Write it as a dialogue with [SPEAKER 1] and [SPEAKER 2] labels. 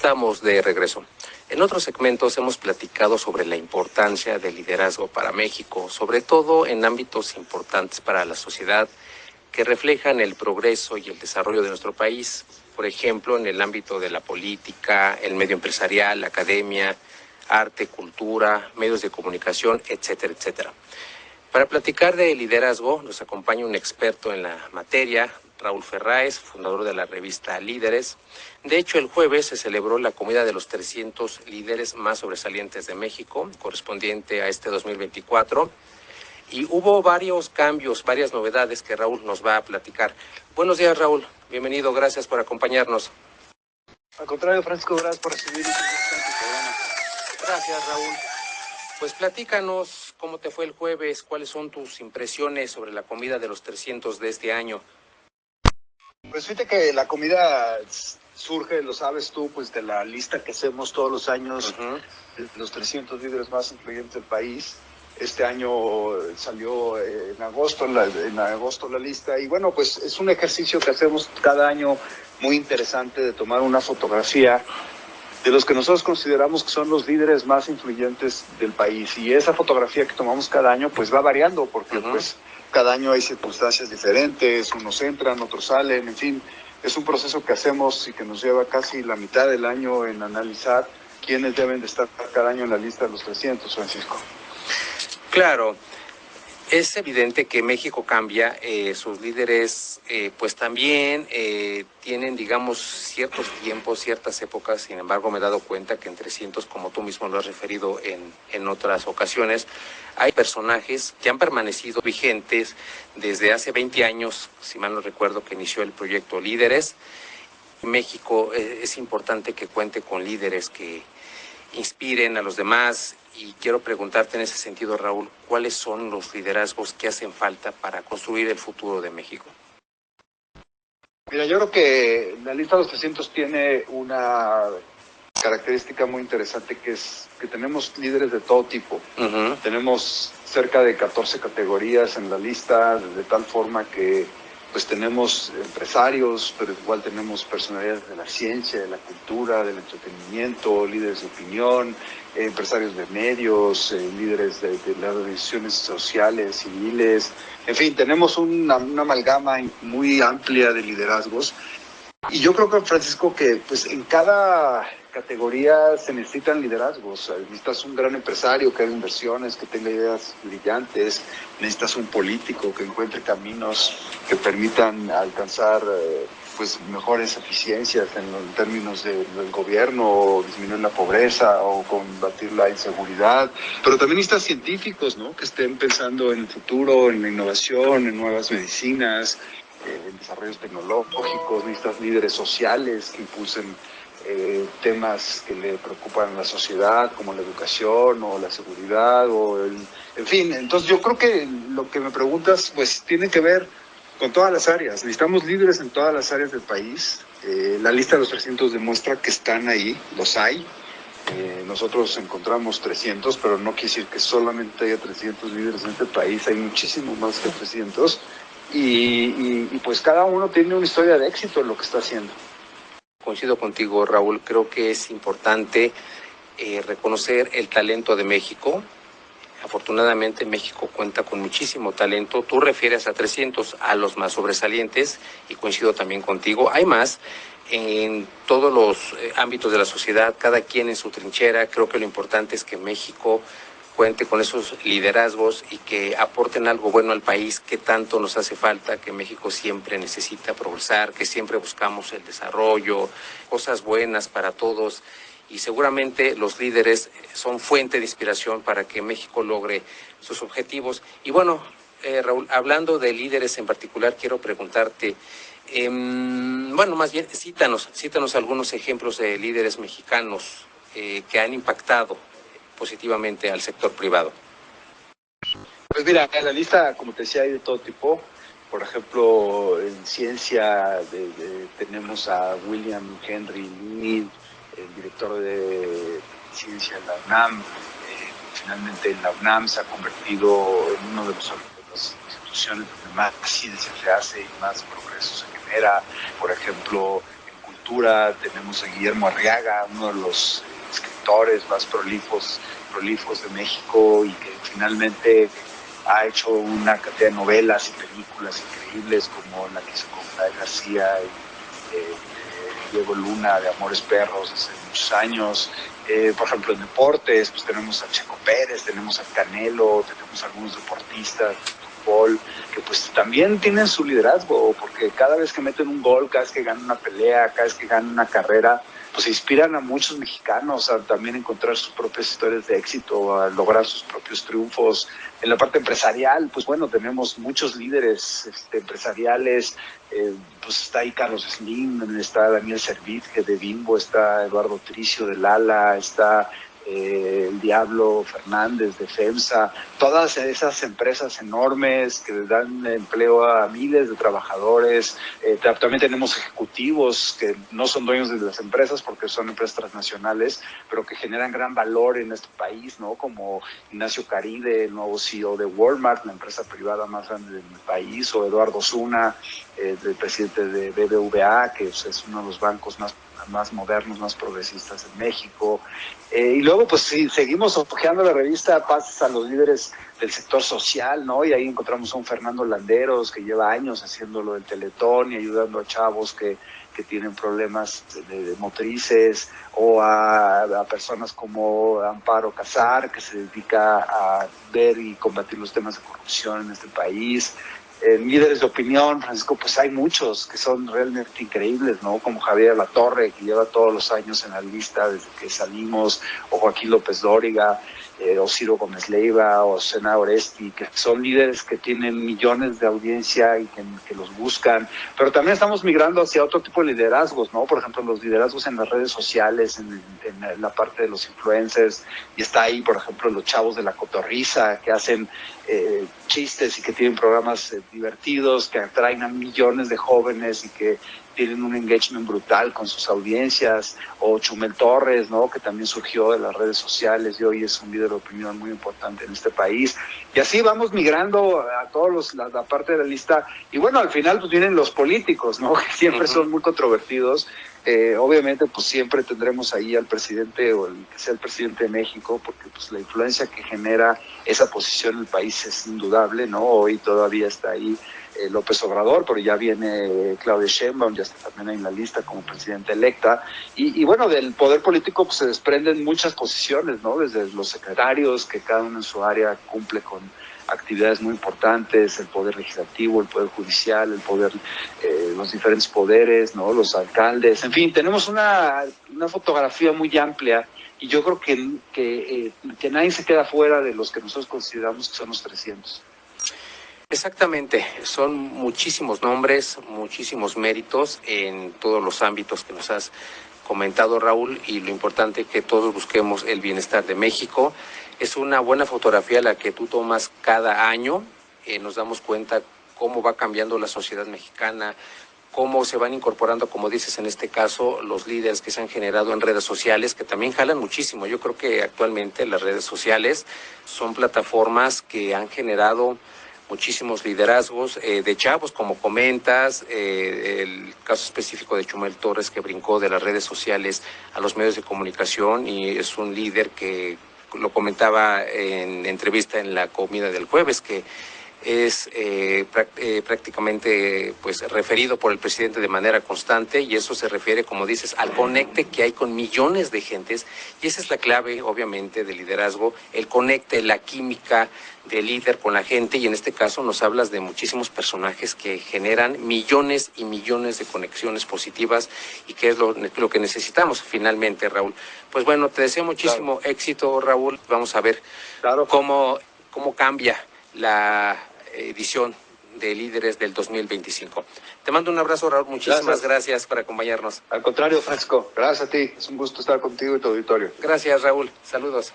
[SPEAKER 1] Estamos de regreso. En otros segmentos hemos platicado sobre la importancia del liderazgo para México, sobre todo en ámbitos importantes para la sociedad que reflejan el progreso y el desarrollo de nuestro país. Por ejemplo, en el ámbito de la política, el medio empresarial, la academia, arte, cultura, medios de comunicación, etcétera, etcétera. Para platicar de liderazgo nos acompaña un experto en la materia, Raúl Ferráez, fundador de la revista Líderes. De hecho, el jueves se celebró la comida de los 300 líderes más sobresalientes de México, correspondiente a este 2024. Y hubo varios cambios, varias novedades que Raúl nos va a platicar. Buenos días, Raúl. Bienvenido, gracias por acompañarnos.
[SPEAKER 2] Al contrario, Francisco, gracias por recibirnos en este programa.
[SPEAKER 1] Gracias, Raúl. Pues platícanos cómo te fue el jueves, cuáles son tus impresiones sobre la comida de los 300 de este año.
[SPEAKER 2] Pues fíjate que la comida surge, lo sabes tú, pues de la lista que hacemos todos los años, de los 300 líderes más influyentes del país. Este año salió en agosto la lista, y bueno, pues es un ejercicio que hacemos cada año muy interesante de tomar una fotografía de los que nosotros consideramos que son los líderes más influyentes del país, y esa fotografía que tomamos cada año pues va variando porque pues cada año hay circunstancias diferentes, unos entran, otros salen, en fin, es un proceso que hacemos y que nos lleva casi la mitad del año en analizar quiénes deben de estar cada año en la lista de los 300, Francisco.
[SPEAKER 1] Claro, es evidente que México cambia, sus líderes pues también tienen, digamos, ciertos tiempos, ciertas épocas. Sin embargo, me he dado cuenta que en 300, como tú mismo lo has referido en otras ocasiones, hay personajes que han permanecido vigentes desde hace 20 años, si mal no recuerdo, que inició el proyecto Líderes. México es importante que cuente con líderes que inspiren a los demás. Y quiero preguntarte en ese sentido, Raúl, ¿cuáles son los liderazgos que hacen falta para construir el futuro de México?
[SPEAKER 2] Mira, yo creo que la lista de los 300 tiene una característica muy interesante, que es que tenemos líderes de todo tipo. Tenemos cerca de 14 categorías en la lista, de tal forma que pues tenemos empresarios, pero igual tenemos personalidades de la ciencia, de la cultura, del entretenimiento, líderes de opinión, empresarios de medios, líderes de las organizaciones sociales, civiles. En fin, tenemos una amalgama muy amplia de liderazgos. Y yo creo que, Francisco, que pues en cada categoría se necesitan liderazgos. Necesitas un gran empresario que haga inversiones, que tenga ideas brillantes. Necesitas un político que encuentre caminos que permitan alcanzar pues mejores eficiencias en términos del gobierno, o disminuir la pobreza o combatir la inseguridad. Pero también necesitas científicos, ¿no?, que estén pensando en el futuro, en la innovación, en nuevas medicinas, en desarrollos tecnológicos. Necesitas líderes sociales que impulsen temas que le preocupan a la sociedad, como la educación o la seguridad, en fin. Entonces yo creo que lo que me preguntas pues tiene que ver con todas las áreas. Necesitamos líderes en todas las áreas del país. La lista de los 300 demuestra que están ahí, los hay. Nosotros encontramos 300, pero no quiere decir que solamente haya 300 líderes en este país. Hay muchísimo más que 300. Y pues cada uno tiene una historia de éxito en lo que está haciendo.
[SPEAKER 1] Coincido contigo, Raúl. Creo que es importante reconocer el talento de México. Afortunadamente, México cuenta con muchísimo talento. Tú refieres a 300, a los más sobresalientes, y coincido también contigo. Hay más en todos los ámbitos de la sociedad, cada quien en su trinchera. Creo que lo importante es que México cuente con esos liderazgos y que aporten algo bueno al país, que tanto nos hace falta, que México siempre necesita progresar, que siempre buscamos el desarrollo, cosas buenas para todos, y seguramente los líderes son fuente de inspiración para que México logre sus objetivos. Y bueno, Raúl, hablando de líderes en particular, quiero preguntarte, bueno, más bien, cítanos algunos ejemplos de líderes mexicanos que han impactado positivamente al sector privado.
[SPEAKER 2] Pues mira, en la lista, como te decía, hay de todo tipo. Por ejemplo, en ciencia tenemos a William Henry Mead, el director de ciencia en la UNAM. Finalmente la UNAM se ha convertido en una de las instituciones donde más ciencia se hace y más progreso se genera. Por ejemplo, en literatura, tenemos a Guillermo Arriaga, uno de los escritores más prolíficos de México, y que finalmente ha hecho una cantidad de novelas y películas increíbles, como la que hizo con Gael García y Diego Luna, de Amores Perros, hace muchos años. Por ejemplo, en deportes, pues tenemos a Checo Pérez, tenemos a Canelo, tenemos a algunos deportistas de fútbol que pues también tienen su liderazgo, porque cada vez que meten un gol, cada vez que ganan una pelea, cada vez que ganan una carrera, pues inspiran a muchos mexicanos a también encontrar sus propias historias de éxito, a lograr sus propios triunfos. En la parte empresarial, pues bueno, tenemos muchos líderes empresariales, pues está ahí Carlos Slim, está Daniel Servitje de Bimbo, está Eduardo Tricio de Lala, está el Diablo Fernández de FEMSA, todas esas empresas enormes que dan empleo a miles de trabajadores. También tenemos ejecutivos que no son dueños de las empresas porque son empresas transnacionales, pero que generan gran valor en este país, ¿no? Como Ignacio Caride, el nuevo CEO de Walmart, la empresa privada más grande del país, o Eduardo Zuna, el presidente de BBVA, que es uno de los bancos más modernos, más progresistas en México. Y luego, pues sí, seguimos hojeando la revista, pasas a los líderes del sector social, ¿no? Y ahí encontramos a un Fernando Landeros, que lleva años haciéndolo del Teletón y ayudando a chavos que tienen problemas de motrices, o a personas como Amparo Casar, que se dedica a ver y combatir los temas de corrupción en este país. Líderes de opinión, Francisco, pues hay muchos que son realmente increíbles, ¿no? Como Javier Latorre, que lleva todos los años en la lista desde que salimos, o Joaquín López Dóriga, o Ciro Gómez Leiva, o Sena Oresti, que son líderes que tienen millones de audiencia y que los buscan. Pero también estamos migrando hacia otro tipo de liderazgos, ¿no? Por ejemplo, los liderazgos en las redes sociales, en la parte de los influencers, y está ahí, por ejemplo, los chavos de La Cotorriza, que hacen chistes y que tienen programas divertidos, que atraen a millones de jóvenes y que tienen un engagement brutal con sus audiencias, o Chumel Torres, ¿no? Que también surgió de las redes sociales y hoy es un líder de opinión muy importante en este país. Y así vamos migrando a todos la parte de la lista. Y bueno, al final pues vienen los políticos, ¿no? Que siempre son muy controvertidos. Obviamente pues siempre tendremos ahí al presidente, o el que sea el presidente de México, porque pues la influencia que genera esa posición en el país es indudable, ¿no? Hoy todavía está ahí López Obrador, pero ya viene Claudia Sheinbaum, ya está también ahí en la lista como presidenta electa. Y bueno, del poder político pues se desprenden muchas posiciones, ¿no? Desde los secretarios, que cada uno en su área cumple con actividades muy importantes, el poder legislativo, el poder judicial, el poder, los diferentes poderes, ¿no? Los alcaldes, en fin, tenemos una fotografía muy amplia, y yo creo que nadie se queda fuera de los que nosotros consideramos que son los 300.
[SPEAKER 1] Exactamente, son muchísimos nombres, muchísimos méritos en todos los ámbitos que nos has comentado, Raúl, y lo importante es que todos busquemos el bienestar de México. Es una buena fotografía la que tú tomas cada año. Nos damos cuenta cómo va cambiando la sociedad mexicana, cómo se van incorporando, como dices en este caso, los líderes que se han generado en redes sociales, que también jalan muchísimo. Yo creo que actualmente las redes sociales son plataformas que han generado muchísimos liderazgos de chavos, como comentas, el caso específico de Chumel Torres, que brincó de las redes sociales a los medios de comunicación y es un líder que lo comentaba en entrevista en la comida del jueves, que es prácticamente pues referido por el presidente de manera constante, y eso se refiere, como dices, al conecte que hay con millones de gentes, y esa es la clave obviamente del liderazgo, el conecte, la química del líder con la gente, y en este caso nos hablas de muchísimos personajes que generan millones y millones de conexiones positivas, y que es lo que necesitamos finalmente, Raúl. Pues bueno, te deseo muchísimo éxito, Raúl. Vamos a ver cómo cambia la edición de Líderes del 2025. Te mando un abrazo, Raúl. Muchísimas gracias por acompañarnos.
[SPEAKER 2] Al contrario, Francisco, gracias a ti. Es un gusto estar contigo y tu auditorio.
[SPEAKER 1] Gracias, Raúl. Saludos.